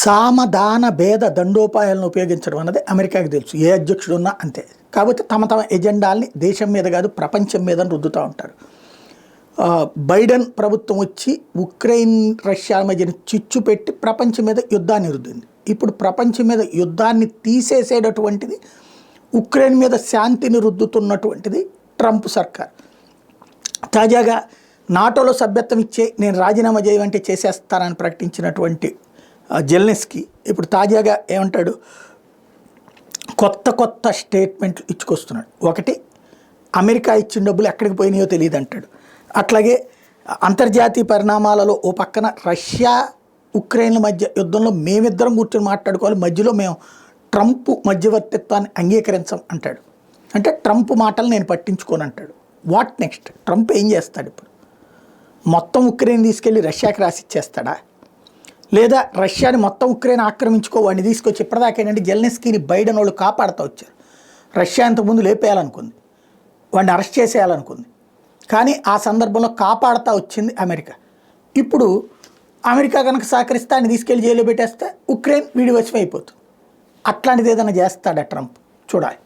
సామధాన భేద దండోపాయాలను ఉపయోగించడం అన్నది అమెరికాకి తెలుసు. ఏ అధ్యక్షుడు ఉన్నా అంతే. కాబట్టి తమ తమ ఎజెండాల్ని దేశం మీద కాదు ప్రపంచం మీద రుద్దుతూ ఉంటారు. బైడెన్ ప్రభుత్వం వచ్చి ఉక్రెయిన్ రష్యాల మధ్యన చిచ్చు పెట్టి ప్రపంచం మీద యుద్ధాన్ని రుద్దింది. ఇప్పుడు ప్రపంచం మీద యుద్ధాన్ని తీసేసేటటువంటిది, ఉక్రెయిన్ మీద శాంతిని రుద్దుతున్నటువంటిది ట్రంప్ సర్కార్. తాజాగా నాటోలో సభ్యత్వం ఇచ్చే నేను రాజీనామా చేయమంటే చేసేస్తానని ప్రకటించినటువంటి జెలెన్స్కీ ఇప్పుడు తాజాగా ఏమంటాడు, కొత్త స్టేట్మెంట్లు ఇచ్చుకొస్తున్నాడు. ఒకటి, అమెరికా ఇచ్చిన డబ్బులు ఎక్కడికి పోయినాయో తెలియదు అంటాడు. అట్లాగే అంతర్జాతీయ పరిణామాలలో ఓ పక్కన రష్యా ఉక్రెయిన్ల మధ్య యుద్ధంలో మేమిద్దరం కూర్చొని మాట్లాడుకోవాలి, మధ్యలో మేము ట్రంప్ మధ్యవర్తిత్వాన్ని అంగీకరించం అంటాడు. అంటే ట్రంప్ మాటలు నేను పట్టించుకోను అంటాడు. What next? ట్రంప్ ఏం చేస్తాడు ఇప్పుడు? మొత్తం ఉక్రెయిన్ తీసుకెళ్ళి రష్యాకి రాసిచ్చేస్తాడా, లేదా రష్యాని మొత్తం ఉక్రెయిన్ ఆక్రమించుకో వాడిని తీసుకొచ్చి ఇప్పటిదాకా ఏంటంటే జెలెన్స్కీని బైడెన్ వాళ్ళు కాపాడుతూ వచ్చారు. రష్యా ఇంతకుముందు లేపేయాలనుకుంది, వాడిని అరెస్ట్ చేసేయాలనుకుంది, కానీ ఆ సందర్భంలో కాపాడుతూ వచ్చింది అమెరికా. ఇప్పుడు అమెరికా కనుక సహకరిస్తే ఆయన తీసుకెళ్లి జైల్లో పెట్టేస్తే ఉక్రెయిన్ వీడి వశం అయిపోతుంది. అట్లాంటిది ఏదైనా చేస్తాడా ట్రంప్? చూడాలి.